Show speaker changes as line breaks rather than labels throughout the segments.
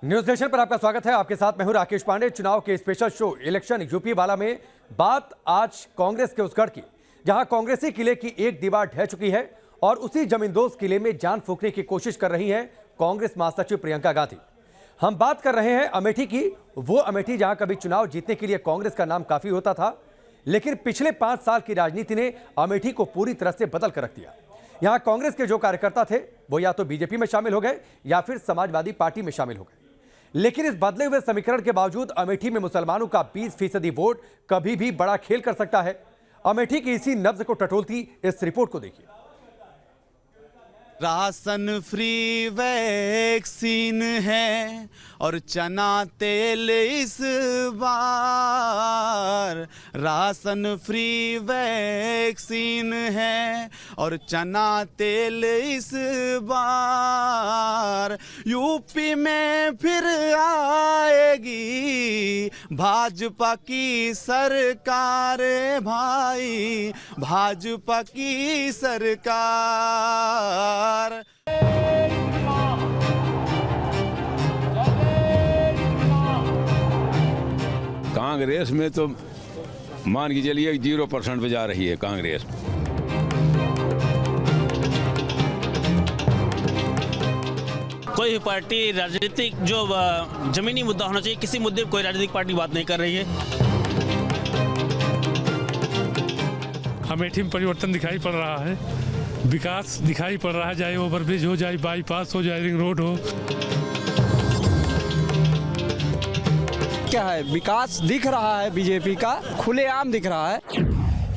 News nation पर आपका स्वागत है। आपके साथ मैं हूं राकेश पांडे। चुनाव के स्पेशल शो इलेक्शन यूपी वाला में बात आज कांग्रेस के उस गढ़ की जहां कांग्रेसी किले की एक दीवार ढह चुकी है और उसी जमींदोज किले में जान फूंकने की कोशिश कर रही हैं कांग्रेस महासचिव प्रियंका गांधी। हम बात कर रहे हैं अमेठी की, वो अमेठी जहां कभी चुनाव जीतने के लिए कांग्रेस का नाम काफी होता था, लेकिन पिछले 5 साल की राजनीति ने अमेठी को पूरी तरह से बदल कर रख दिया। यहां कांग्रेस के जो कार्यकर्ता थे वो या तो बीजेपी में शामिल हो गए या फिर समाजवादी पार्टी में शामिल हो गए। लेकिन इस बदले हुए समीकरण के बावजूद अमेठी में मुसलमानों का 20% वोट कभी भी बड़ा खेल कर सकता है। अमेठी की इसी नब्ज को टटोलती इस रिपोर्ट को देखिए।
राशन फ्री वैक्सीन है और चना तेल इस बार। राशन फ्री वैक्सीन है और चना तेल इस बार। यूपी में फिर आएगी भाजपा की सरकार भाई, भाजपा की सरकार।
कांग्रेस में तो मान के चलिए 0% पे जा रही है कांग्रेस।
कोई पार्टी राजनीतिक जो जमीनी मुद्दा होना चाहिए, किसी मुद्दे पर कोई राजनीतिक पार्टी बात नहीं कर रही है।
अमेठी में परिवर्तन दिखाई पड़ रहा है, विकास दिखाई पड़ रहा है, चाहे ओवरब्रिज हो, चाहे बाईपास हो, चाहे रिंग रोड हो।
क्या है, विकास दिख रहा है, बीजेपी का खुलेआम दिख रहा है।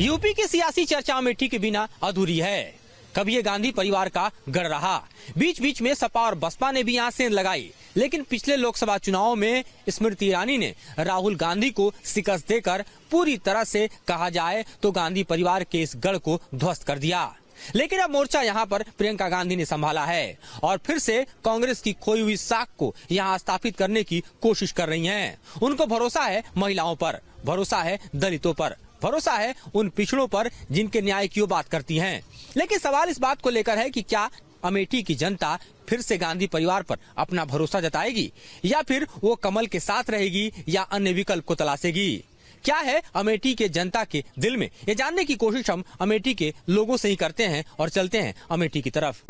यूपी की सियासी चर्चा अमेठी के बिना अधूरी है। कभी ये गांधी परिवार का गढ़ रहा, बीच बीच में सपा और बसपा ने भी यहाँ सेंध लगाई, लेकिन पिछले लोकसभा चुनाव में स्मृति ईरानी ने राहुल गांधी को शिकस्त देकर पूरी तरह से कहा जाए तो गांधी परिवार के इस गढ़ को ध्वस्त कर दिया। लेकिन अब मोर्चा यहाँ पर प्रियंका गांधी ने संभाला है और फिर से कांग्रेस की खोई हुई साख को यहाँ स्थापित करने की कोशिश कर रही हैं। उनको भरोसा है महिलाओं पर, भरोसा है दलितों पर, भरोसा है उन पिछड़ों पर जिनके न्याय की वो बात करती हैं। लेकिन सवाल इस बात को लेकर है कि क्या अमेठी की जनता फिर से गांधी परिवार पर अपना भरोसा जताएगी या फिर वो कमल के साथ रहेगी या अन्य विकल्प को तलाशेगी। क्या है अमेठी के जनता के दिल में, ये जानने की कोशिश हम अमेठी के लोगों से ही करते हैं और चलते हैं अमेठी की तरफ।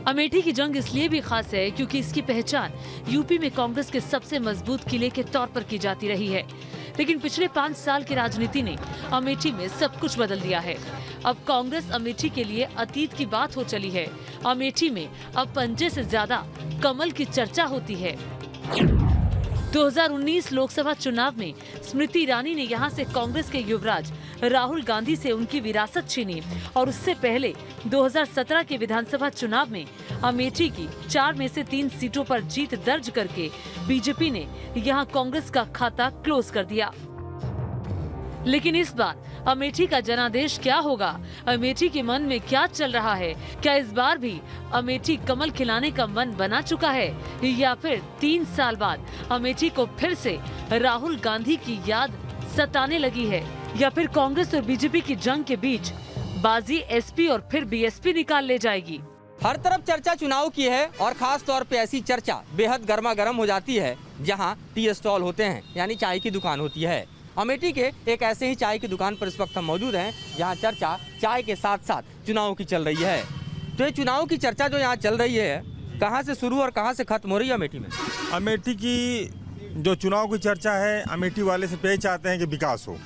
अमेठी की जंग इसलिए भी खास है क्योंकि इसकी पहचान यूपी में कांग्रेस के सबसे मजबूत किले के तौर पर की जाती रही है। लेकिन पिछले 5 साल की राजनीति ने अमेठी में सब कुछ बदल दिया है। अब कांग्रेस अमेठी के लिए अतीत की बात हो चली है। अमेठी में अब पंजे से ज्यादा कमल की चर्चा होती है। 2019 लोकसभा चुनाव में स्मृति ईरानी ने यहां से कांग्रेस के युवराज राहुल गांधी से उनकी विरासत छीनी और उससे पहले 2017 के विधानसभा चुनाव में अमेठी की 4 में से 3 सीटों पर जीत दर्ज करके बीजेपी ने यहां कांग्रेस का खाता क्लोज कर दिया। लेकिन इस बार अमेठी का जनादेश क्या होगा? अमेठी के मन में क्या चल रहा है? क्या इस बार भी अमेठी कमल खिलाने का मन बना चुका है या फिर 3 साल बाद अमेठी को फिर से राहुल गांधी की याद सताने लगी है या फिर कांग्रेस और बीजेपी की जंग के बीच बाजी एसपी और फिर बीएसपी निकाल ले जाएगी?
हर तरफ चर्चा चुनाव की है और खास तौर पे ऐसी चर्चा बेहद गर्मा गर्म हो जाती है जहाँ टी स्टॉल होते हैं, यानी चाय की दुकान होती है। अमेठी के एक ऐसे ही चाय की दुकान पर इस वक्त हम मौजूद हैं जहां चर्चा चाय के साथ साथ चुनाव की चल रही है। तो ये चुनाव की चर्चा जो यहाँ चल रही है, कहां से शुरू और कहां से खत्म हो रही है अमेठी में?
अमेठी की जो चुनाव की चर्चा है, अमेठी वाले से यही चाहते हैं कि विकास हो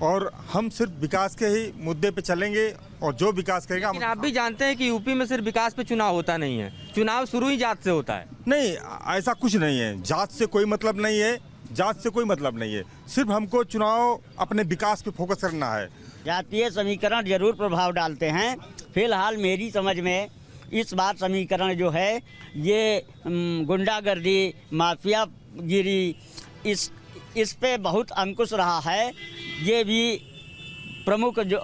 और हम सिर्फ विकास के ही मुद्दे पे चलेंगे और जो विकास करेगा।
लेकिन आप भी जानते हैं कि यूपी में सिर्फ विकास पे चुनाव होता नहीं है, चुनाव शुरू ही जात से होता है।
नहीं, ऐसा कुछ नहीं है, जात से कोई मतलब नहीं है, जात से कोई मतलब नहीं है। सिर्फ हमको चुनाव अपने विकास पे फोकस करना है।
जातीय समीकरण जरूर प्रभाव डालते हैं। फिलहाल मेरी समझ में इस बार समीकरण जो है ये गुंडागर्दी, माफियागिरी, इस पे बहुत अंकुश रहा है। ये भी प्रमुख जो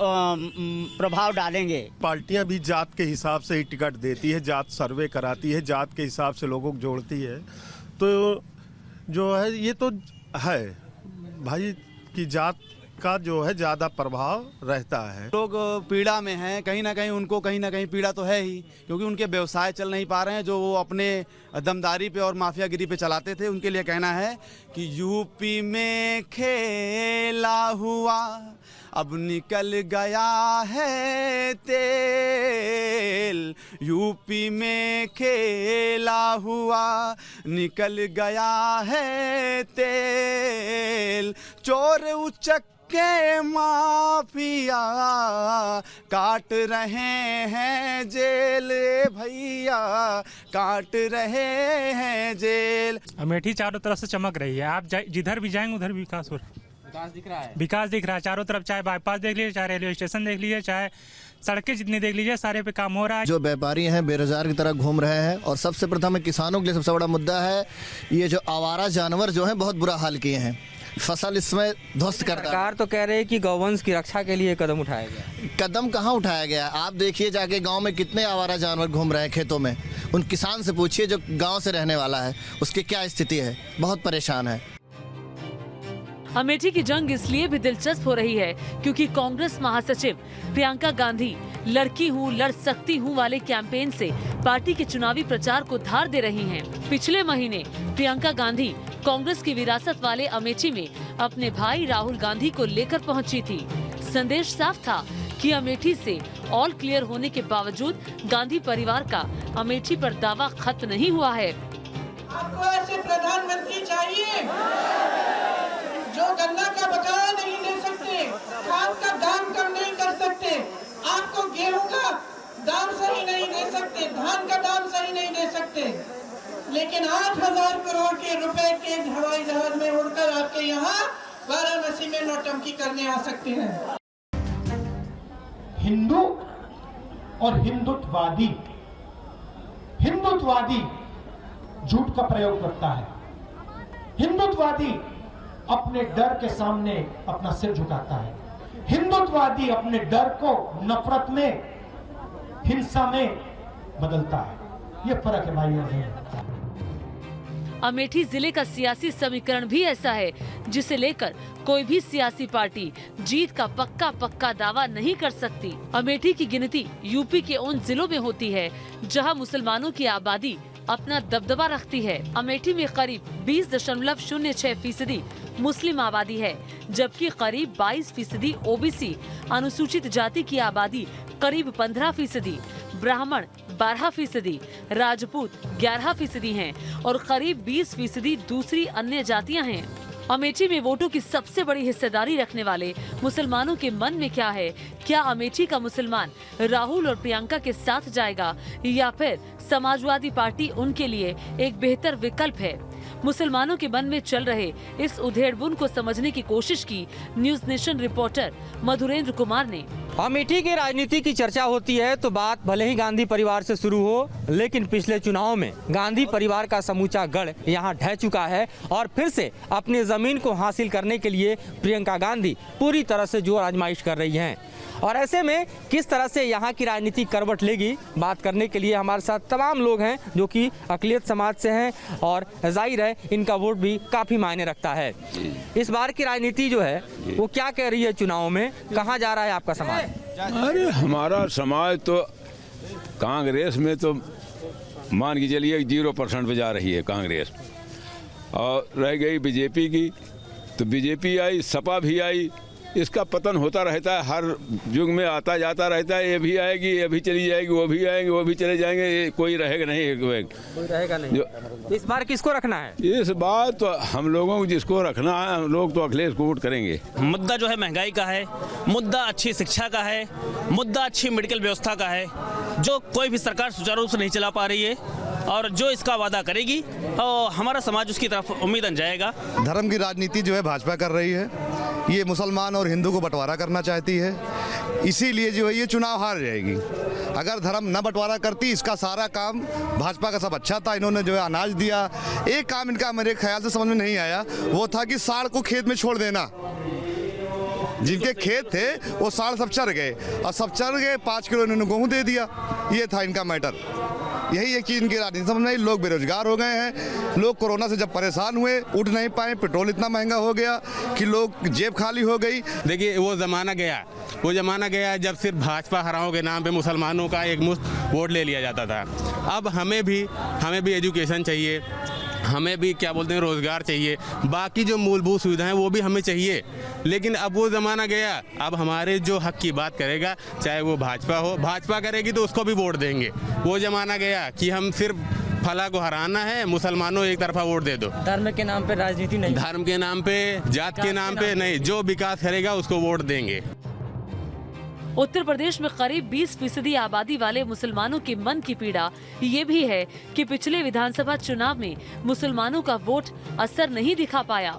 प्रभाव डालेंगे।
पार्टियां भी जात के हिसाब से ही टिकट देती है, जात सर्वे कराती है, जात के हिसाब से लोगों को जोड़ती है। तो जो है ये तो है भाई कि जात का जो है ज़्यादा प्रभाव रहता है।
लोग पीड़ा में हैं, कहीं ना कहीं उनको कहीं ना कहीं पीड़ा तो है ही, क्योंकि उनके व्यवसाय चल नहीं पा रहे हैं जो वो अपने दमदारी पे और माफियागिरी पे चलाते थे। उनके लिए कहना है कि यूपी में खेला हुआ अब निकल गया है तेल, यूपी में खेला हुआ निकल गया है तेल, चोर उचक के माफिया काट रहे हैं जेल, भैया काट रहे हैं जेल।
अमेठी चारों तरफ से चमक रही है, आप जिधर भी जाएंगे उधर विकास हो रहा है।
विकास दिख रहा है,
विकास दिख रहा है चारों तरफ, चाहे बाईपास देख लीजिए, चाहे रेलवे स्टेशन देख लीजिए, चाहे सड़कें जितनी देख लीजिए, सारे पे काम हो रहा है।
जो व्यापारी हैं बेरोजगार की तरह घूम रहे हैं, और सबसे प्रथम किसानों के लिए सबसे बड़ा मुद्दा है ये जो आवारा जानवर जो हैं बहुत बुरा हाल किए हैं, फसल इसमें ध्वस्त कर।
सरकार तो कह रही है कि गौवंश की रक्षा के लिए कदम उठाया गया।
कदम कहाँ उठाया गया? आप देखिए जाके गांव में कितने आवारा जानवर घूम रहे हैं खेतों में। उन किसान से पूछिए जो गांव से रहने वाला है, उसकी क्या स्थिति है, बहुत परेशान है।
अमेठी की जंग इसलिए भी दिलचस्प हो रही है क्योंकि कांग्रेस महासचिव प्रियंका गांधी लड़की हूँ लड़ सकती हूँ वाले कैंपेन से पार्टी के चुनावी प्रचार को धार दे रही हैं। पिछले महीने प्रियंका गांधी कांग्रेस की विरासत वाले अमेठी में अपने भाई राहुल गांधी को लेकर पहुंची थी। संदेश साफ था कि अमेठी से ऑल क्लियर होने के बावजूद गांधी परिवार का अमेठी पर दावा खत्म नहीं हुआ है।
आपको ऐसे प्रधानमंत्री चाहिए जो गन्ना का बकाया नहीं दे सकते, खाद का दाम कम नहीं कर सकते, आपको गेहूं का दाम सही नहीं दे सकते, धान का दाम सही नहीं दे सकते, लेकिन 8,000 करोड़ के रुपए के हवाई जहाज में उड़कर आपके यहाँ वाराणसी में नौटंकी करने आ सकते हैं।
हिंदू और हिंदुत्ववादी झूठ का प्रयोग करता है। हिंदुत्ववादी अपने डर के सामने अपना सिर झुकाता है। हिंदुत्ववादी अपने डर को नफरत में, हिंसा में बदलता है। ये फर्क है भाई और बहन।
अमेठी जिले का सियासी समीकरण भी ऐसा है जिसे लेकर कोई भी सियासी पार्टी जीत का पक्का दावा नहीं कर सकती। अमेठी की गिनती यूपी के उन जिलों में होती है जहां मुसलमानों की आबादी अपना दबदबा रखती है। अमेठी में करीब 20.06% मुस्लिम आबादी है, जबकि करीब 22% ओबीसी, अनुसूचित जाति की आबादी करीब 15%, ब्राह्मण 12%, राजपूत 11% हैं और करीब 20% दूसरी अन्य जातियां हैं। अमेठी में वोटों की सबसे बड़ी हिस्सेदारी रखने वाले मुसलमानों के मन में क्या है? क्या अमेठी का मुसलमान राहुल और प्रियंका के साथ जाएगा या फिर समाजवादी पार्टी उनके लिए एक बेहतर विकल्प है? मुसलमानों के मन में चल रहे इस उधेड़बुन को समझने की कोशिश की news nation reporter Madhurendra Kumar ने।
अमेठी की राजनीति की चर्चा होती है तो बात भले ही गांधी परिवार से शुरू हो, लेकिन पिछले चुनाव में गांधी परिवार का समूचा गढ़ यहां ढह चुका है और फिर से अपनी जमीन को हासिल करने के लिए प्रियंका गांधी पूरी तरह से जोर आजमाइश कर रही हैं। और ऐसे में किस तरह से यहाँ की राजनीति करवट लेगी, बात करने के लिए हमारे साथ तमाम लोग हैं जो कि अक़लियत समाज से हैं और जाहिर है इनका वोट भी काफ़ी मायने रखता है। इस बार की राजनीति जो है वो क्या कह रही है चुनाव में, कहाँ जा रहा है आपका समाज?
अरे हमारा समाज तो कांग्रेस में तो मान के चलिए 0% पे जा रही है कांग्रेस, और रह गई बीजेपी की, तो बीजेपी आई, सपा भी आई, इसका पतन होता रहता है, हर युग में आता जाता रहता है। ये भी आएगी, ये भी चली जाएगी, वो भी आएंगे, वो भी चले जाएंगे, कोई रहेगा नहीं, कोई
रहेगा नहीं। इस बार किसको रखना है?
इस बार तो हम लोगों को जिसको रखना है, हम लोग तो अखिलेश को वोट करेंगे।
मुद्दा जो है महंगाई का है, मुद्दा अच्छी शिक्षा का है, मुद्दा अच्छी मेडिकल व्यवस्था का है, जो कोई भी सरकार सुचारू रूप से नहीं चला पा रही है, और जो इसका वादा करेगी और हमारा समाज उसकी तरफ उम्मीदन जाएगा।
धर्म की राजनीति जो है भाजपा कर रही है, ये मुसलमान और हिंदू को बंटवारा करना चाहती है, इसीलिए जो है ये चुनाव हार जाएगी। अगर धर्म न बंटवारा करती, इसका सारा काम भाजपा का सब अच्छा था। इन्होंने जो है अनाज दिया, एक काम इनका मेरे ख्याल से समझ में नहीं आया, वो था कि साढ़ को खेत में छोड़ देना। जिनके खेत थे वो साढ़ सब चर गए, और सब चर गए, 5 किलो इन्होंने गेहूँ दे दिया, ये था इनका मैटर। यही एक चीज इनकी राजनीति समझ में आई। लोग बेरोजगार हो गए हैं, लोग कोरोना से जब परेशान हुए उठ नहीं पाए, पेट्रोल इतना महंगा हो गया कि लोग जेब खाली हो गई।
देखिए वो ज़माना गया जब सिर्फ भाजपा हराओं के नाम पे मुसलमानों का एक मुश्त वोट ले लिया जाता था। अब हमें भी एजुकेशन चाहिए, हमें भी क्या बोलते हैं रोज़गार चाहिए, बाकी जो मूलभूत सुविधाएं वो भी हमें चाहिए। लेकिन अब वो ज़माना गया, अब हमारे जो हक की बात करेगा चाहे वो भाजपा करेगी तो उसको भी वोट देंगे। वो ज़माना गया कि हम सिर्फ फला को हराना है, मुसलमानों एक तरफा वोट दे दो।
धर्म के नाम पे राजनीति नहीं,
धर्म के नाम पे, जात के नाम पे नहीं, जो विकास करेगा उसको वोट देंगे।
उत्तर प्रदेश में करीब 20% आबादी वाले मुसलमानों के मन की पीड़ा ये भी है कि पिछले विधानसभा चुनाव में मुसलमानों का वोट असर नहीं दिखा पाया।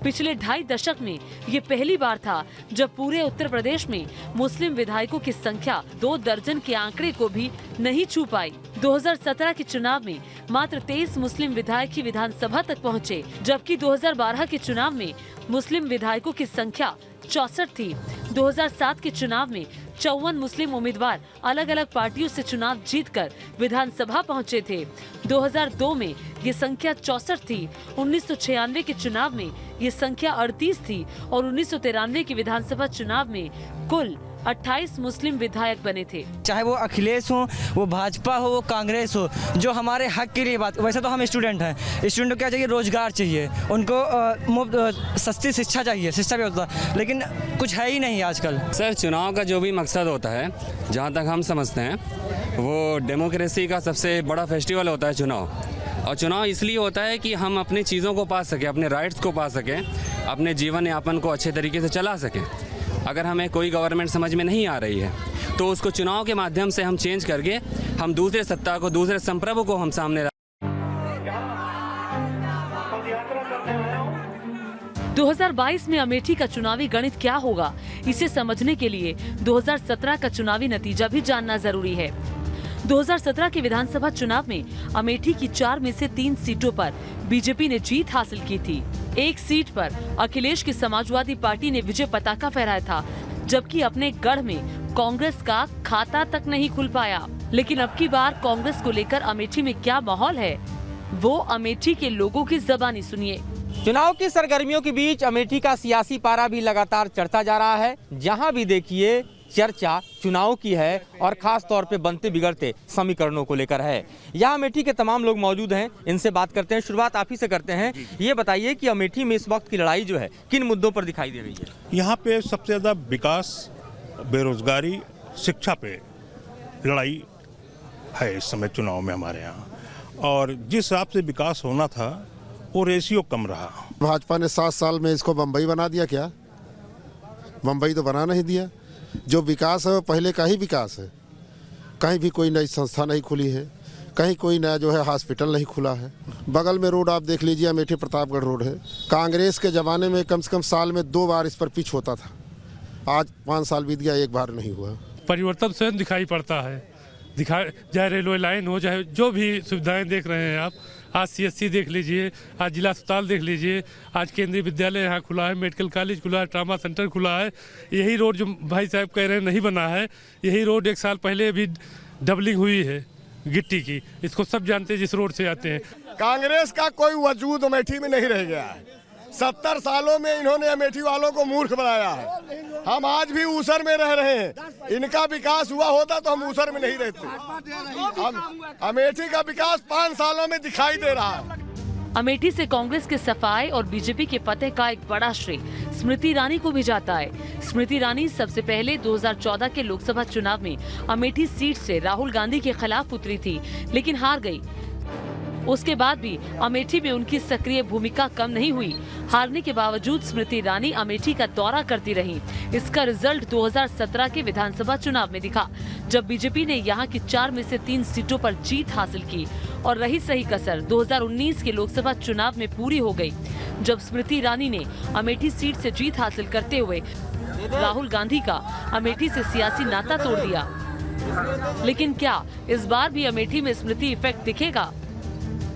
पिछले 2.5 दशक में ये पहली बार था जब पूरे उत्तर प्रदेश में मुस्लिम विधायकों की संख्या 2 दर्जन के आंकड़े को भी नहीं छू पाई। 2017 के चुनाव में मात्र 23 मुस्लिम विधायक ही विधानसभा तक पहुंचे, जबकि 2012 के चुनाव में मुस्लिम विधायकों की संख्या 64 थी। 2007 के चुनाव में 54 मुस्लिम उम्मीदवार अलग अलग पार्टियों से चुनाव जीतकर विधानसभा पहुंचे थे। 2002 में ये संख्या 64 थी। 1996 के चुनाव में ये संख्या 38 थी और 1993 के विधानसभा चुनाव में कुल 28 मुस्लिम विधायक बने थे।
चाहे वो अखिलेश हो, वो भाजपा हो, वो कांग्रेस हो, जो हमारे हक के लिए बात। वैसे तो हम स्टूडेंट हैं, स्टूडेंट को क्या चाहिए? रोजगार चाहिए, उनको मुफ्त सस्ती शिक्षा चाहिए, शिक्षा व्यवस्था, लेकिन कुछ है ही नहीं आजकल।
सर चुनाव का जो भी मकसद होता है, जहाँ तक हम समझते हैं, वो डेमोक्रेसी का सबसे बड़ा फेस्टिवल होता है चुनाव। और चुनाव इसलिए होता है कि हम अपनी चीज़ों को पा सकें, अपने राइट्स को पा सकें, अपने जीवन यापन को अच्छे तरीके से चला सकें। अगर हमें कोई गवर्नमेंट समझ में नहीं आ रही है तो उसको चुनाव के माध्यम से हम चेंज करके हम दूसरे सत्ता को, दूसरे संप्रभु को हम सामने
2022 में अमेठी का चुनावी गणित क्या होगा, इसे समझने के लिए 2017 का चुनावी नतीजा भी जानना जरूरी है। 2017 के विधानसभा चुनाव में अमेठी की 4 में से 3 सीटों पर बीजेपी ने जीत हासिल की थी। एक सीट पर अखिलेश की समाजवादी पार्टी ने विजय पताका फहराया था, जबकि अपने गढ़ में कांग्रेस का खाता तक नहीं खुल पाया। लेकिन अब की बार कांग्रेस को लेकर अमेठी में क्या माहौल है, वो अमेठी के लोगों की ज़बानी सुनिए।
चुनाव की सरगर्मियों के बीच अमेठी का सियासी पारा भी लगातार चढ़ता जा रहा है। जहां भी देखिए चर्चा चुनाव की है और खास तौर पे बनते बिगड़ते समीकरणों को लेकर है। यहाँ अमेठी के तमाम लोग मौजूद हैं, इनसे बात करते हैं। शुरुआत आप ही से करते हैं। ये बताइए कि अमेठी में इस वक्त की लड़ाई जो है किन मुद्दों पर दिखाई दे रही है?
यहाँ पे सबसे ज़्यादा विकास, बेरोजगारी, शिक्षा पे लड़ाई है इस समय चुनाव में हमारे यहाँ। और जिस हिसाब से विकास होना था वो रेशियो कम रहा।
भाजपा ने 7 साल में इसको बम्बई बना दिया क्या? बम्बई तो बना नहीं दिया। जो विकास है वो पहले का ही विकास है। कहीं भी कोई नई संस्था नहीं खुली है, कहीं कोई नया जो है हॉस्पिटल नहीं खुला है। बगल में रोड आप देख लीजिए, अमेठी प्रतापगढ़ रोड है। कांग्रेस के ज़माने में कम से कम साल में 2 बार इस पर पिच होता था। आज 5 साल बीत गया, 1 बार नहीं हुआ।
परिवर्तन स्वयं दिखाई पड़ता है। चाहे रेलवे लाइन हो, चाहे जो भी सुविधाएं देख रहे हैं आप। आज CSC देख लीजिए, आज जिला अस्पताल देख लीजिए, आज केंद्रीय विद्यालय यहाँ खुला है, मेडिकल कॉलेज खुला है, ट्रामा सेंटर खुला है। यही रोड जो भाई साहब कह रहे हैं नहीं बना है, यही रोड 1 साल पहले भी डबलिंग हुई है गिट्टी की। इसको सब जानते हैं जिस रोड से आते हैं।
कांग्रेस का कोई वजूद अमेठी में नहीं रह गया है। 70 सालों में इन्होंने अमेठी वालों को मूर्ख बनाया है। हम आज भी ऊसर में रह रहे हैं। इनका विकास हुआ होता तो हम ऊसर में नहीं रहते। अमेठी का विकास 5 सालों में दिखाई दे रहा है।
अमेठी से कांग्रेस के सफाई और बीजेपी के फतेह का एक बड़ा श्रेय स्मृति ईरानी को भी जाता है। स्मृति ईरानी सबसे पहले 2014 के लोकसभा चुनाव में अमेठी सीट से राहुल गांधी के खिलाफ उतरी थी, लेकिन हार गई। उसके बाद भी अमेठी में उनकी सक्रिय भूमिका कम नहीं हुई। हारने के बावजूद स्मृति ईरानी अमेठी का दौरा करती रहीं। इसका रिजल्ट 2017 के विधानसभा चुनाव में दिखा, जब बीजेपी ने यहां की 4 में से 3 सीटों पर जीत हासिल की और रही सही कसर 2019 के लोकसभा चुनाव में पूरी हो गई, जब स्मृति ईरानी ने अमेठी सीट से जीत हासिल करते हुए राहुल गांधी का अमेठी से सियासी नाता तोड़ दिया। लेकिन क्या इस बार भी अमेठी में स्मृति इफेक्ट दिखेगा?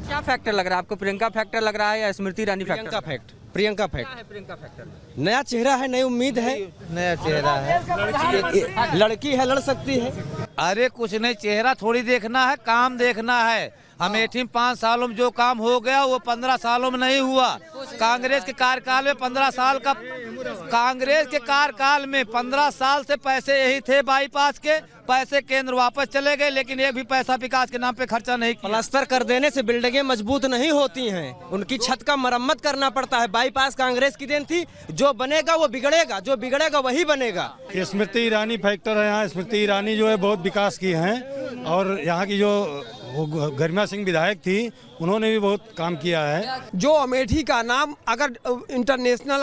क्या फैक्टर लग रहा है आपको? प्रियंका फैक्टर लग रहा है या स्मृति ईरानी फैक्टर?
प्रियंका फैक्टर नया चेहरा है, नई उम्मीद है, नया चेहरा है, लड़की है, लड़ सकती है।
अरे कुछ नहीं, चेहरा थोड़ी देखना है, काम देखना है। अमेठी में 5 सालों में जो काम हो गया वो 15 सालों में नहीं हुआ। कांग्रेस के कार्यकाल में 15 साल का, कांग्रेस के कार्यकाल में 15 साल से पैसे यही थे बाईपास के, पैसे केंद्र वापस चले गए, लेकिन एक भी पैसा विकास के नाम पे खर्चा नहीं किया।
प्लास्टर कर देने से बिल्डिंगें मजबूत नहीं होती हैं, उनकी छत का मरम्मत करना पड़ता है। बाईपास कांग्रेस की देन थी, जो बनेगा वो बिगड़ेगा, जो बिगड़ेगा वही बनेगा।
स्मृति ईरानी फैक्टर है यहाँ। स्मृति ईरानी जो है बहुत विकास की हैं, और यहाँ की जो गरिमा सिंह विधायक थी उन्होंने भी बहुत काम किया है।
जो अमेठी का नाम अगर इंटरनेशनल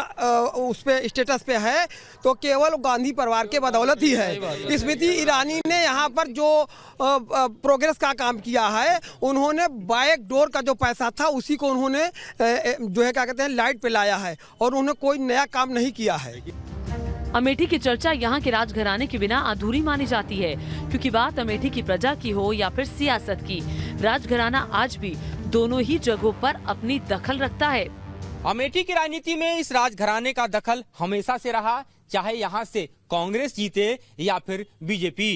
उस पे स्टेटस पे है तो केवल गांधी परिवार के बदौलत ही है। स्मृति ईरानी ने यहाँ पर जो प्रोग्रेस का काम किया है, उन्होंने बैक डोर का जो पैसा था उसी को उन्होंने जो है क्या कहते हैं लाइट पे लाया है, और उन्होंने कोई नया काम नहीं किया है।
अमेठी की चर्चा यहाँ के राजघराने के बिना अधूरी मानी जाती है, क्योंकि बात अमेठी की प्रजा की हो या फिर सियासत की, राजघराना आज भी दोनों ही जगहों पर अपनी दखल रखता है।
अमेठी की राजनीति में इस राजघराने का दखल हमेशा से रहा, चाहे यहाँ से कांग्रेस जीते या फिर बीजेपी।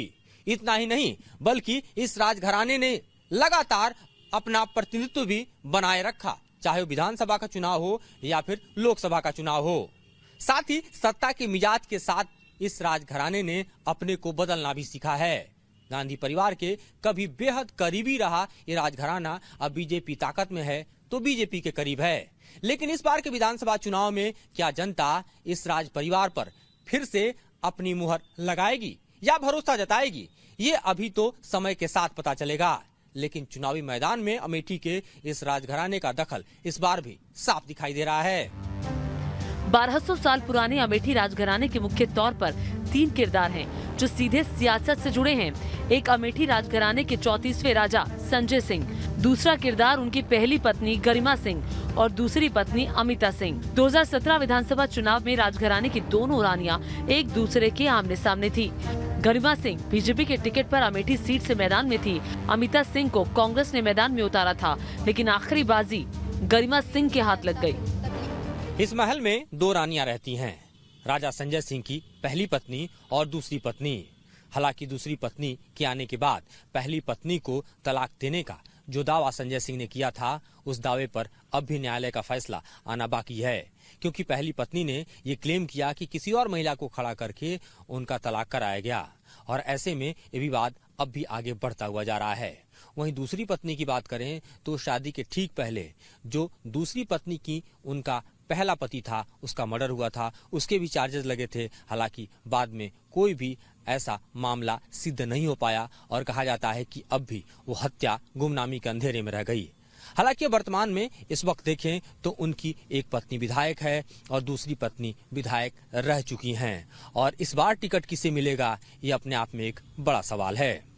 इतना ही नहीं, बल्कि इस राजघराने ने लगातार अपना प्रतिनिधित्व भी बनाए रखा, चाहे वो विधानसभा का चुनाव हो या फिर लोकसभा का चुनाव हो। साथ ही सत्ता के मिजाज के साथ इस राजघराने ने अपने को बदलना भी सीखा है। गांधी परिवार के कभी बेहद करीबी रहा ये राजघराना अब बीजेपी ताकत में है तो बीजेपी के करीब है। लेकिन इस बार के विधानसभा चुनाव में क्या जनता इस राज परिवार पर फिर से अपनी मुहर लगाएगी या भरोसा जताएगी, ये अभी तो समय के साथ पता चलेगा। लेकिन चुनावी मैदान में अमेठी के इस राजघराने का दखल इस बार भी साफ दिखाई दे रहा है।
1200 साल पुराने अमेठी राजघराने के मुख्य तौर पर 3 किरदार हैं जो सीधे सियासत से जुड़े हैं। एक अमेठी राजघराने के 34वें राजा संजय सिंह, दूसरा किरदार उनकी पहली पत्नी गरिमा सिंह और दूसरी पत्नी अमिता सिंह। 2017 विधानसभा चुनाव में राजघराने की दोनों रानियां एक दूसरे के आमने सामने थी। गरिमा सिंह बीजेपी के टिकट पर अमेठी सीट से मैदान में थी। अमिता सिंह को कांग्रेस ने मैदान में उतारा था, लेकिन आखिरी बाजी गरिमा सिंह के हाथ लग गई।
इस महल में 2 रानियां रहती हैं, राजा संजय सिंह की पहली पत्नी और दूसरी पत्नी। हालांकि दूसरी पत्नी के आने के बाद पहली पत्नी को तलाक देने का जो दावा संजय सिंह ने किया था, उस दावे पर अब भी न्यायालय का फैसला आना बाकी है, क्योंकि पहली पत्नी ने ये क्लेम किया कि किसी और महिला को खड़ा करके उनका तलाक कराया गया, और ऐसे में ये विवाद अब भी आगे बढ़ता हुआ जा रहा है। वहीं दूसरी पत्नी की बात करें तो शादी के ठीक पहले जो दूसरी पत्नी की उनका पहला पति था, उसका मर्डर हुआ था, उसके भी चार्जेस लगे थे। हालांकि बाद में कोई भी ऐसा मामला सिद्ध नहीं हो पाया और कहा जाता है कि अब भी वो हत्या गुमनामी के अंधेरे में रह गई। हालांकि वर्तमान में इस वक्त देखें तो उनकी एक पत्नी विधायक है और दूसरी पत्नी विधायक रह चुकी हैं, और इस बार टिकट किसे मिलेगा ये अपने आप में एक बड़ा सवाल है।